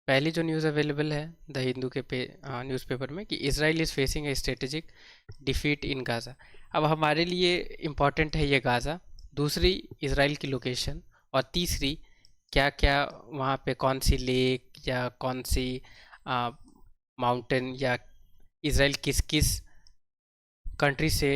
पहली जो news available है द हिंदू के न्यूज़पेपर में कि Israel is facing A strategic defeat in Gaza. अब हमारे लिए इम्पॉर्टेंट है ये गाज़ा, दूसरी इसराइल की लोकेशन, और तीसरी क्या क्या वहाँ पे कौन सी लेक या कौन सी माउंटेन या इसराइल किस किस कंट्री से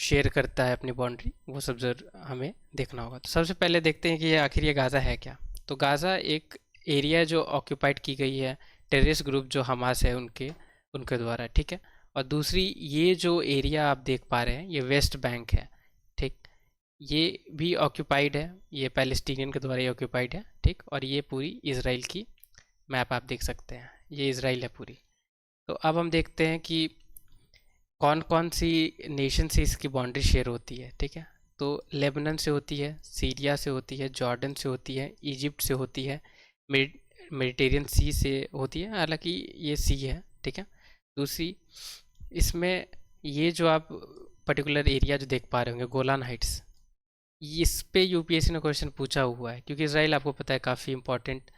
शेयर करता है अपनी बाउंड्री, वो सब जरूर हमें देखना होगा। तो सबसे पहले देखते हैं कि ये आखिर ये गाज़ा है क्या। तो गाज़ा एक एरिया जो ऑक्यूपाइड की गई है टेररिस्ट ग्रुप जो हमास है उनके उनके द्वारा, ठीक है। और दूसरी, ये जो एरिया आप देख पा रहे हैं ये वेस्ट बैंक है, ठीक। ये भी ऑक्यूपाइड है, ये पैलेस्टीनियन के द्वारा ही ऑक्यूपाइड है, ठीक। और ये पूरी इसराइल की मैप आप देख सकते हैं, ये इसराइल है पूरी। तो अब हम देखते हैं कि कौन कौन सी नेशन से इसकी बाउंड्री शेयर होती है, ठीक है। तो लेबनान से होती है, सीरिया से होती है, जॉर्डन से होती है, इजिप्ट से होती है, मेडिटेरियन सी से होती है, हालांकि ये सी है, ठीक है। दूसरी, इसमें ये जो आप पर्टिकुलर एरिया जो देख पा रहे होंगे गोलान हाइट्स, इस पे यूपीएससी ने क्वेश्चन पूछा हुआ है, क्योंकि इसराइल आपको पता है काफ़ी इंपॉर्टेंट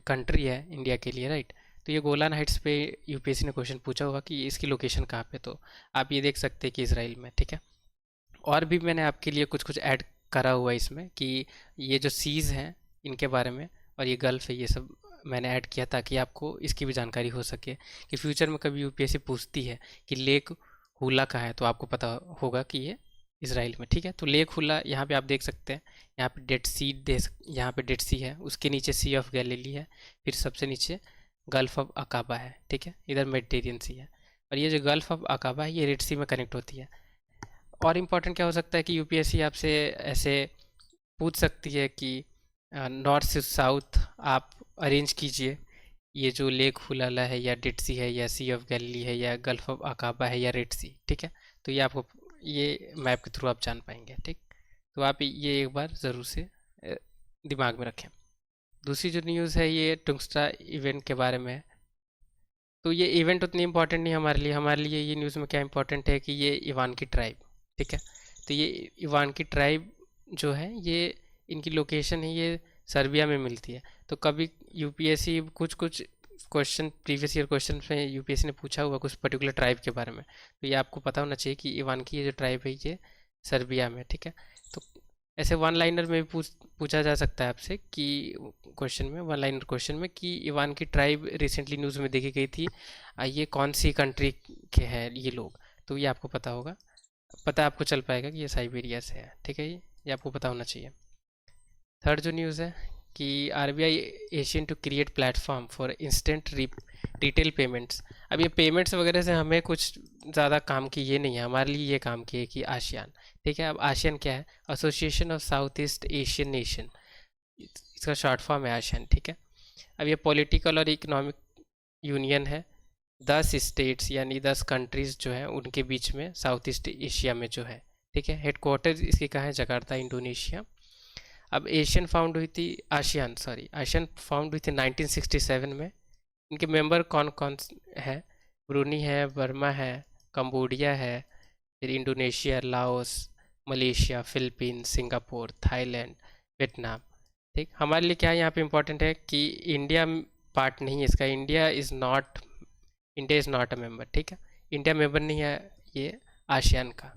कंट्री है इंडिया के लिए, राइट। तो ये गोलान हाइट्स पे यूपीएससी ने क्वेश्चन पूछा हुआ कि इसकी लोकेशन कहाँ पे, तो आप ये देख सकते हैं कि इसराइल में, ठीक है। और भी मैंने आपके लिए कुछ कुछ ऐड करा हुआ है इसमें कि ये जो सीज़ हैं इनके बारे में, और ये गल्फ है, ये सब मैंने ऐड किया ताकि आपको इसकी भी जानकारी हो सके कि फ्यूचर में कभी यूपीएससी पूछती है कि लेक हुला कहाँ है, तो आपको पता होगा कि ये इसराइल में, ठीक है। तो लेक हुला यहाँ पे आप देख सकते हैं, यहाँ पे डेड सी यहाँ पे डेड सी है, उसके नीचे सी ऑफ गैलीली है, फिर सबसे नीचे गल्फ ऑफ अकाबा है, ठीक है, इधर मेडिटेरियन सी है। और ये जो गल्फ ऑफ अकाबा है ये रेड सी में कनेक्ट होती है। और इम्पोर्टेंट क्या हो सकता है कि यूपीएससी आपसे ऐसे पूछ सकती है कि नॉर्थ से साउथ आप अरेंज कीजिए, ये जो लेक हुलाला है या डेड सी है या सी ऑफ गैलीली है या गल्फ ऑफ अकाबा है या रेड सी, ठीक है। तो ये आपको ये मैप के थ्रू आप जान पाएंगे, ठीक। तो आप ये एक बार ज़रूर से दिमाग में रखें। दूसरी जो न्यूज़ है ये टुंगस्टा इवेंट के बारे में है। तो ये इवेंट उतनी इम्पोर्टेंट नहीं हमारे लिए ये न्यूज़ में क्या इम्पोर्टेंट है कि ये इवान की ट्राइब, ठीक है। तो ये इवान की ट्राइब जो है ये इनकी लोकेशन है ये सर्बिया में मिलती है। तो कभी यूपीएससी कुछ कुछ क्वेश्चन प्रीवियस ईयर क्वेश्चन में यूपीएससी ने पूछा हुआ कुछ पर्टिकुलर ट्राइब के बारे में, तो ये आपको पता होना चाहिए कि इवान की ये जो ट्राइब है ये सर्बिया में, ठीक है। तो ऐसे वन लाइनर में भी पूछा जा सकता है आपसे कि क्वेश्चन में, वन लाइनर क्वेश्चन में, कि इवान की ट्राइब रिसेंटली न्यूज़ में देखी गई थी, ये कौन सी कंट्री के हैं ये लोग, तो ये आपको पता होगा, पता आपको चल पाएगा कि ये साइबेरिया से है, ठीक है। ये आपको पता होना चाहिए। थर्ड जो न्यूज़ है कि RBI Asian to create platform for instant retail payments. अब ये पेमेंट्स वगैरह से हमें कुछ ज़्यादा काम की ये नहीं है, हमारे लिए ये काम की है कि आसियान, ठीक है। अब आसियान क्या है, association of south east Asian nation, इसका शॉर्ट फॉर्म है आसियान, ठीक है। अब ये पॉलिटिकल और इकोनॉमिक यूनियन है 10 स्टेट्स यानी 10 कंट्रीज़ जो हैं उनके बीच में साउथ ईस्ट एशिया में जो है, ठीक है। हेडक्वार्टर इसकी कहाँ है, जकार्ता इंडोनेशिया। अब एशियन फाउंड हुई थी, आशियान फाउंड हुई थी 1967 में। इनके मेंबर कौन कौन है, ब्रूनी है, बर्मा है, कंबोडिया है, फिर Indonesia, Laos, Malaysia, Philippines, Singapore, Thailand, Vietnam, ठीक। हमारे लिए क्या है यहाँ पे इम्पोर्टेंट है कि इंडिया पार्ट नहीं है इसका, India is not a member, ठीक है। इंडिया मेंबर नहीं है ये आसियान का।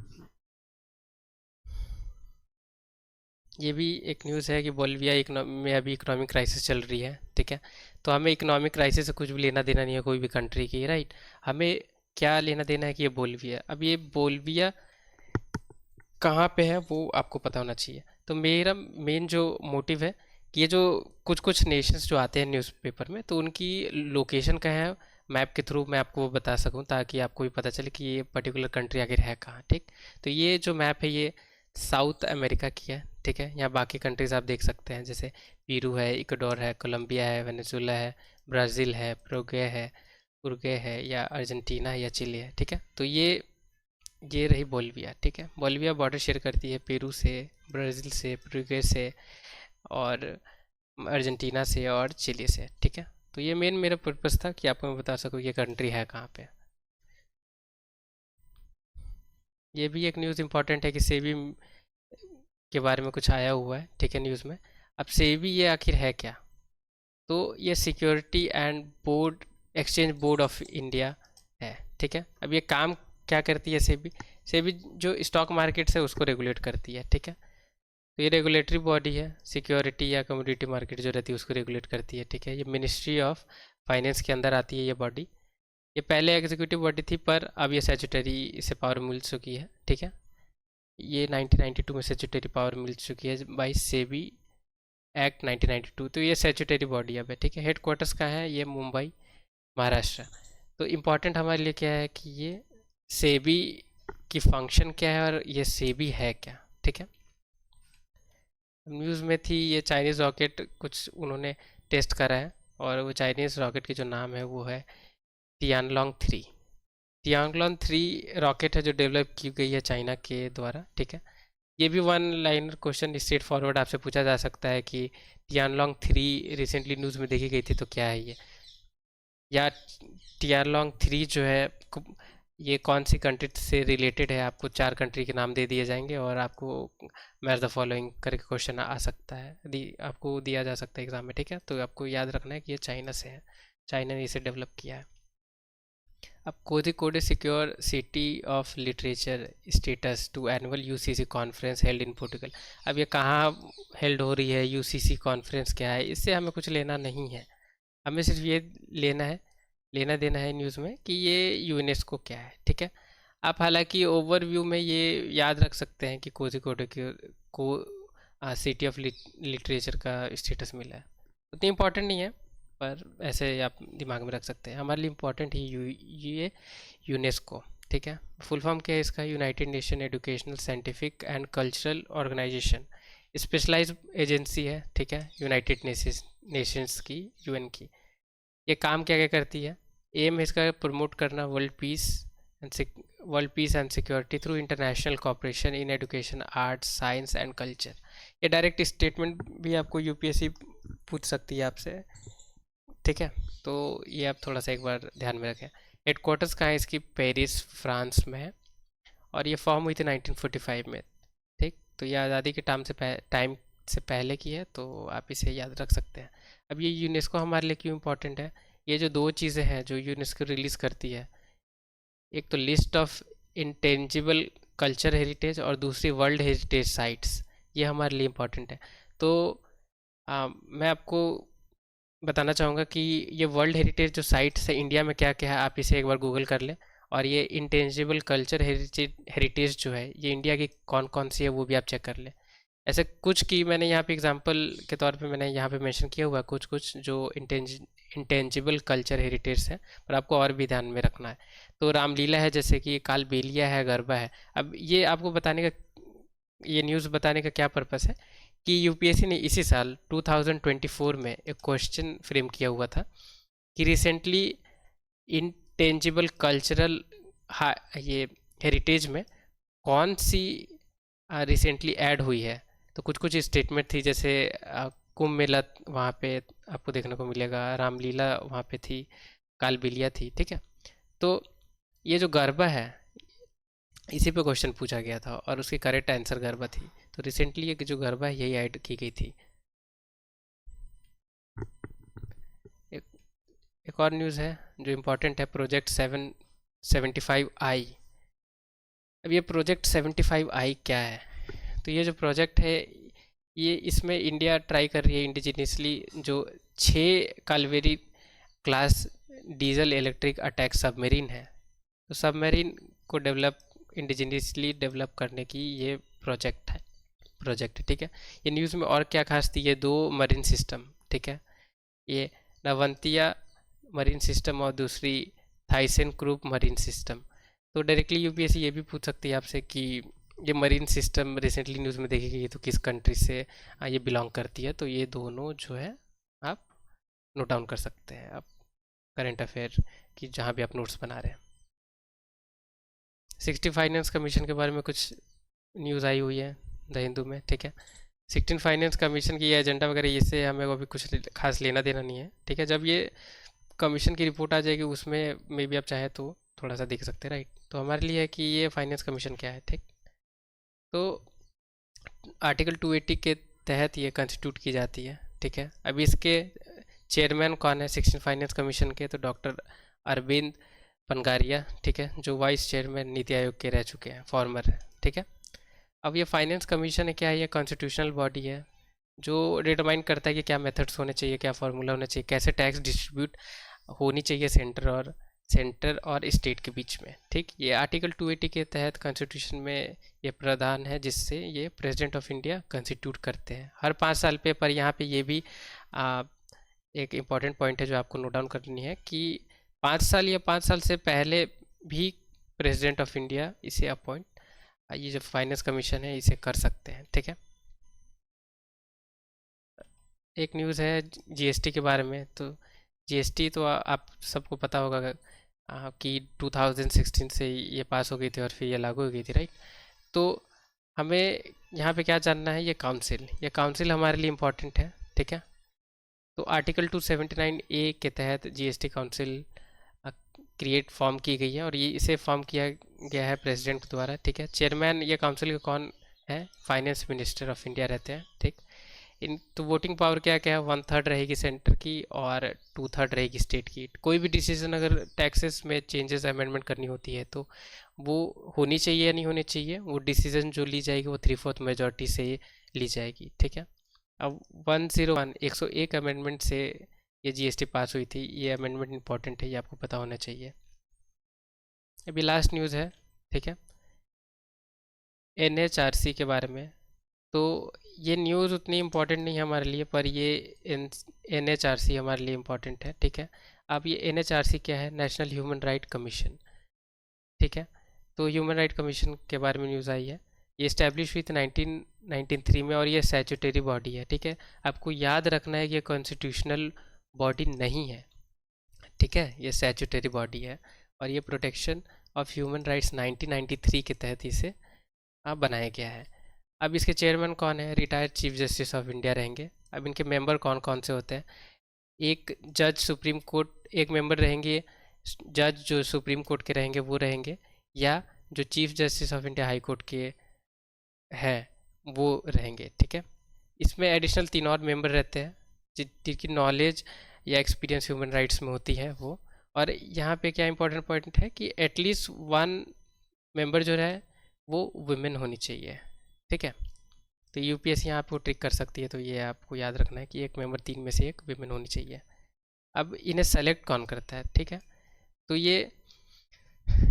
ये भी एक न्यूज़ है कि बोलिविया में अभी इकोनॉमिक क्राइसिस चल रही है, ठीक है। तो हमें इकोनॉमिक क्राइसिस से कुछ भी लेना देना नहीं है कोई भी कंट्री की, राइट। हमें क्या लेना देना है कि ये बोलिविया, अब ये बोलिविया कहाँ पे है वो आपको पता होना चाहिए। तो मेरा मेन जो मोटिव है कि ये जो कुछ कुछ नेशंस जो आते हैं न्यूज़पेपर में, तो उनकी लोकेशन कहाँ है, मैप के थ्रू मैं आपको वो बता सकूं ताकि आपको भी पता चले कि ये पर्टिकुलर कंट्री आखिर है कहाँ, ठीक। तो ये जो मैप है ये साउथ अमेरिका की है, ठीक है। यहाँ बाकी कंट्रीज़ आप देख सकते हैं, जैसे पेरू है, इक्वाडोर है, कोलंबिया है, वेनेजुला है, ब्राज़ील है, उरुग्वे है या अर्जेंटीना है या चिली है, ठीक है। तो ये रही बोलिविया, ठीक है। बोलिविया बॉर्डर शेयर करती है पेरू से, ब्राज़ील से, उरुग्वे से, और अर्जेंटीना से और चिली से, ठीक है। तो ये मेन मेरा पर्पस था कि आपको मैं बता सकूँ ये कंट्री है कहाँ पे। ये भी एक न्यूज़ इंपॉर्टेंट है कि सेबी के बारे में कुछ आया हुआ है, ठीक है, न्यूज़ में। अब सेबी ये आखिर है क्या, तो ये security and board exchange board of India है, ठीक है। अब ये काम क्या करती है? सेबी, सेबी जो स्टॉक मार्केट है उसको रेगुलेट करती है, ठीक है। तो ये रेगुलेटरी बॉडी है, सिक्योरिटी या कमोडिटी मार्केट जो रहती है उसको रेगुलेट करती है, ठीक है। ये मिनिस्ट्री ऑफ फाइनेंस के अंदर आती है ये बॉडी। ये पहले एग्जीक्यूटिव बॉडी थी पर अब ये स्टैट्यूटरी से पावर मिल चुकी है, ठीक है। ये 1992 में स्टैट्यूटरी पावर मिल चुकी है बाई सेबी एक्ट 1992। तो ये स्टैट्यूटरी बॉडी अब है, ठीक है। हेड क्वार्टर्स कहाँ है? ये मुंबई, महाराष्ट्र। तो इम्पॉर्टेंट हमारे लिए क्या है कि ये सेबी की फंक्शन क्या है और ये सेबी है क्या, ठीक है। न्यूज़ में थी ये चाइनीज़ रॉकेट कुछ उन्होंने टेस्ट करा है, और वो चाइनीज़ रॉकेट की जो नाम है वो है तियानलोंग 3। तियानलोंग 3 रॉकेट है जो डेवलप की गई है चाइना के द्वारा, ठीक है। ये भी one liner question straight forward आपसे पूछा जा सकता है कि तियानलोंग 3 रिसेंटली न्यूज़ में देखी गई थी तो क्या है ये, या तियानलोंग 3 जो है ये कौन सी कंट्री से रिलेटेड है। आपको 4 कंट्री के नाम दे दिए जाएंगे और आपको मैच द फॉलोइंग करके क्वेश्चन आ सकता है, आपको दिया जा सकता है एग्जाम में, ठीक है। तो आपको याद रखना है कि ये चाइना से है, चाइना ने इसे डेवलप किया है। अब Kozhikode secure city of literature status to annual UCC conference held in Portugal. अब ये कहाँ हेल्ड हो रही है, यूसीसी कॉन्फ्रेंस क्या है, इससे हमें कुछ लेना नहीं है। हमें सिर्फ ये लेना है, लेना देना है न्यूज़ में कि ये यूनेस्को क्या है, ठीक है। आप हालांकि ओवरव्यू में ये याद रख सकते हैं कि कोझिकोड को सिटी ऑफ लिटरेचर का स्टेटस मिला है। उतनी इम्पोर्टेंट नहीं है पर ऐसे आप दिमाग में रख सकते हैं। हमारे लिए इम्पोर्टेंट ही ये यूनेस्को, ठीक है। फुल फॉर्म क्या है इसका? United Nation Educational Scientific and Cultural Organisation, specialise agency है, ठीक है, यूनाइटेड नेशंस की, यूएन की। ये काम क्या क्या करती है? एम है इसका प्रमोट करना world peace and security through international cooperation in education, arts, science and culture. ये डायरेक्ट स्टेटमेंट भी आपको यूपीएससी पूछ सकती है आपसे, ठीक है। तो ये आप थोड़ा सा एक बार ध्यान में रखें। हेडक्वार्टर्स कहाँ है इसकी? पेरिस, फ्रांस में है, और ये फॉर्म हुई थी 1945 में, ठीक। तो ये आज़ादी के टाइम से पहले की है, तो आप इसे याद रख सकते हैं। अब ये यूनेस्को हमारे लिए क्यों इम्पोर्टेंट है? ये जो दो चीज़ें हैं जो यूनेस्को रिलीज़ करती है, एक तो list of intangible culture heritage और दूसरी वर्ल्ड हेरिटेज साइट्स, ये हमारे लिए इम्पोर्टेंट है। तो मैं आपको बताना चाहूँगा कि ये वर्ल्ड हेरिटेज जो साइट्स है इंडिया में क्या क्या है, आप इसे एक बार गूगल कर लें। और ये इंटेंजिबल कल्चर हेरिटेज जो है ये इंडिया की कौन कौन सी है वो भी आप चेक कर लें। ऐसे कुछ की मैंने यहाँ पे एग्जांपल के तौर पे मैंने यहाँ पे मेंशन किया हुआ है, कुछ कुछ जो इंटेंजिबल कल्चर हेरिटेज है, पर आपको और भी ध्यान में रखना है। तो रामलीला है, जैसे कि कालबेलिया है, गरबा है। अब ये आपको बताने का, ये न्यूज़ बताने का क्या पर्पस है कि यूपीएससी ने इसी साल 2024 में एक क्वेश्चन फ्रेम किया हुआ था कि रिसेंटली इंटेंजिबल कल्चरल ये हेरिटेज में कौन सी रिसेंटली ऐड हुई है। तो कुछ कुछ स्टेटमेंट थी, जैसे कुंभ मेला वहाँ पे आपको देखने को मिलेगा, रामलीला वहाँ पे थी, कालबेलिया थी, ठीक है। तो ये जो गरबा है इसी पे क्वेश्चन पूछा गया था और उसकी करेक्ट आंसर गरबा थी। तो रिसेंटली ये जो गरबा है यही ऐड की गई थी। एक, एक और न्यूज़ है जो इम्पोर्टेंट है, प्रोजेक्ट 775I। अब ये प्रोजेक्ट 75I क्या है? तो ये जो प्रोजेक्ट है ये इसमें इंडिया ट्राई कर रही है इंडिजिनियसली जो 6 Kalvari class diesel electric attack submarine है, तो सबमरीन को इंडिजिनियसली डेवलप करने की ये प्रोजेक्ट, ठीक है। ये न्यूज़ में और क्या खास थी? ये 2 मरीन सिस्टम, ठीक है, ये नवंतिया मरीन सिस्टम और दूसरी थाइसेन क्रूप मरीन सिस्टम। तो डायरेक्टली यूपीएससी ये भी पूछ सकती है आपसे कि ये मरीन सिस्टम रिसेंटली न्यूज़ में देखी गई तो किस कंट्री से ये बिलोंग करती है। तो ये दोनों जो है आप नोट डाउन कर सकते हैं आप करंट अफेयर की जहाँ भी आप नोट्स बना रहे हैं। 16 फाइनेंस कमीशन के बारे में कुछ न्यूज़ आई हुई है द हिंदू में, ठीक है। 16 फाइनेंस कमीशन की एजेंडा वगैरह इससे हमें अभी कुछ खास लेना देना नहीं है, ठीक है। जब ये कमीशन की रिपोर्ट आ जाएगी उसमें मे भी आप चाहें तो थोड़ा सा देख सकते हैं, राइट। तो हमारे लिए है कि ये फाइनेंस कमीशन क्या है, ठीक। तो आर्टिकल 280 के तहत ये कंस्टिट्यूट की जाती है, ठीक है। अभी इसके चेयरमैन कौन है 16 फाइनेंस कमीशन के? तो डॉक्टर अरविंद पनगारिया, ठीक है, जो वाइस चेयरमैन नीति आयोग के रह चुके हैं, फॉर्मर है, ठीक है। अब ये फाइनेंस कमीशन है क्या है? ये कॉन्स्टिट्यूशनल बॉडी है जो डिटरमाइन करता है कि क्या मेथड्स होने चाहिए, क्या फार्मूला होना चाहिए, कैसे टैक्स डिस्ट्रीब्यूट होनी चाहिए सेंटर और स्टेट के बीच में, ठीक। ये आर्टिकल 280 के तहत कॉन्स्टिट्यूशन में ये प्रावधान है जिससे ये प्रेसिडेंट ऑफ इंडिया कॉन्स्टिट्यूट करते हैं हर 5 साल पे। पर यहाँ पे ये भी एक इम्पॉर्टेंट पॉइंट है जो आपको नोट डाउन करनी है कि 5 साल या 5 साल से पहले भी प्रेसिडेंट ऑफ इंडिया इसे अपॉइंट, ये जो फाइनेंस कमीशन है इसे कर सकते हैं, ठीक है। एक न्यूज़ है जीएसटी के बारे में। तो जीएसटी तो आप सबको पता होगा कि 2016 से ये पास हो गई थी और फिर ये लागू हो गई थी, राइट। तो हमें यहाँ पे क्या जानना है, ये काउंसिल हमारे लिए इम्पोर्टेंट है, ठीक है। तो आर्टिकल 279A के तहत जीएसटी काउंसिल क्रिएट फॉर्म की गई है और ये इसे फॉर्म किया गया है प्रेसिडेंट द्वारा, ठीक है। चेयरमैन ये काउंसिल का कौन है? फाइनेंस मिनिस्टर ऑफ इंडिया रहते हैं, ठीक। इन तो वोटिंग पावर क्या क्या है? 1/3 रहेगी सेंटर की और 2/3 रहेगी स्टेट की। कोई भी डिसीजन अगर टैक्सेस में चेंजेस अमेंडमेंट करनी होती है तो वो होनी चाहिए या नहीं होनी चाहिए, वो डिसीजन जो ली जाएगी वो 3/4 मेजॉरिटी से ली जाएगी, ठीक है। अब 101 अमेंडमेंट से ये जीएसटी पास हुई थी। ये अमेंडमेंट इंपॉर्टेंट है, ये आपको पता होना चाहिए। अभी लास्ट न्यूज़ है, ठीक है, एनएचआरसी के बारे में। तो ये न्यूज़ उतनी इम्पोर्टेंट नहीं है हमारे लिए, पर ये एनएचआरसी हमारे लिए इम्पोर्टेंट है, ठीक है। अब ये एनएचआरसी क्या है? नेशनल ह्यूमन राइट कमीशन, ठीक है। तो ह्यूमन राइट कमीशन के बारे में न्यूज़ आई है। ये इस्टेब्लिश हुई थी 1993 में और ये स्टैट्यूटरी बॉडी है, ठीक है। आपको याद रखना है कि ये कॉन्स्टिट्यूशनल बॉडी नहीं है, ठीक है, ये स्टैट्यूटरी बॉडी है और ये प्रोटेक्शन ऑफ ह्यूमन राइट्स 1993 के तहत इसे बनाया गया है। अब इसके चेयरमैन कौन है? Retired chief justice of India रहेंगे। अब इनके मेंबर कौन कौन से होते हैं? एक जज सुप्रीम कोर्ट, एक मेंबर रहेंगे जज जो सुप्रीम कोर्ट के रहेंगे वो रहेंगे, या जो chief justice of India high court के हैं वो रहेंगे, ठीक है। इसमें एडिशनल 3 और मेंबर रहते हैं जिनकी नॉलेज या एक्सपीरियंस ह्यूमन राइट्स में होती है वो। और यहाँ पे क्या इंपॉर्टेंट पॉइंट है कि एटलीस्ट 1 मेंबर जो है वो वुमेन होनी चाहिए, ठीक है। तो यूपीएससी यहाँ आपको ट्रिक कर सकती है, तो ये आपको याद रखना है कि एक मेंबर 3 में से एक वुमेन होनी चाहिए। अब इन्हें सेलेक्ट कौन करता है, ठीक है। तो ये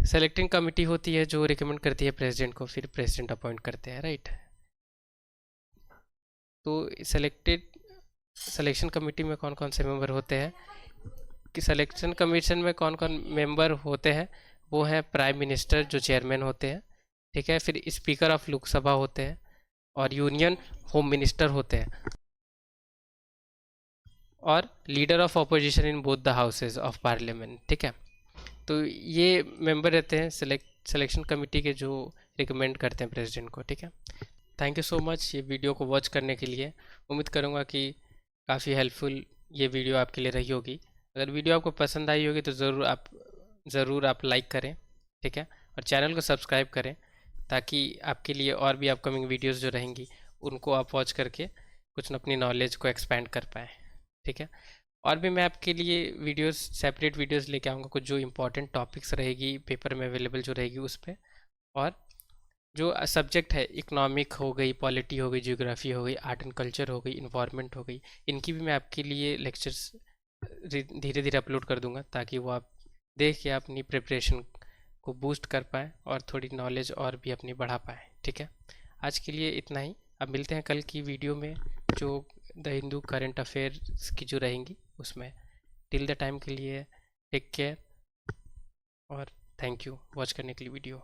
सेलेक्टिंग कमेटी होती है जो रिकमेंड करती है प्रेसिडेंट को, फिर प्रेसिडेंट अपॉइंट करते हैं, राइट। तो सिलेक्शन कमेटी में कौन कौन से मेंबर होते हैं? कि सिलेक्शन कमीशन में कौन कौन मेंबर होते हैं? वो हैं प्राइम मिनिस्टर जो चेयरमैन होते हैं, ठीक है। फिर स्पीकर ऑफ लोकसभा होते हैं और यूनियन होम मिनिस्टर होते हैं और leader of opposition in both the houses of parliament, ठीक है। तो ये मेंबर रहते हैं सिलेक्शन कमेटी के जो रिकमेंड करते हैं प्रेसिडेंट को, ठीक है। थैंक यू सो मच ये वीडियो को वॉच करने के लिए। उम्मीद करूँगा कि काफ़ी हेल्पफुल ये वीडियो आपके लिए रही होगी। अगर वीडियो आपको पसंद आई होगी तो ज़रूर आप लाइक करें, ठीक है, और चैनल को सब्सक्राइब करें ताकि आपके लिए और भी अपकमिंग वीडियोस जो रहेंगी उनको आप वॉच करके कुछ अपनी नॉलेज को एक्सपेंड कर पाएँ, ठीक है। और भी मैं आपके लिए वीडियोस, सेपरेट वीडियोस लेके आऊँगा, कुछ जो इंपॉर्टेंट टॉपिक्स रहेगी पेपर में अवेलेबल जो रहेगी उस पर। और जो सब्जेक्ट है, इकोनॉमिक हो गई, पॉलिटी हो गई, जियोग्राफी हो गई, आर्ट एंड कल्चर हो गई, इन्वायरमेंट हो गई, इनकी भी मैं आपके लिए लेक्चर्स धीरे धीरे अपलोड कर दूंगा ताकि वो आप देख के अपनी प्रिपरेशन को बूस्ट कर पाएँ और थोड़ी नॉलेज और भी अपनी बढ़ा पाएँ, ठीक है। आज के लिए इतना ही। अब मिलते हैं कल की वीडियो में जो द हिंदू करंट अफेयर्स की जो रहेंगी उसमें। टिल द टाइम के लिए टेक केयर और थैंक यू वॉच करने के लिए वीडियो।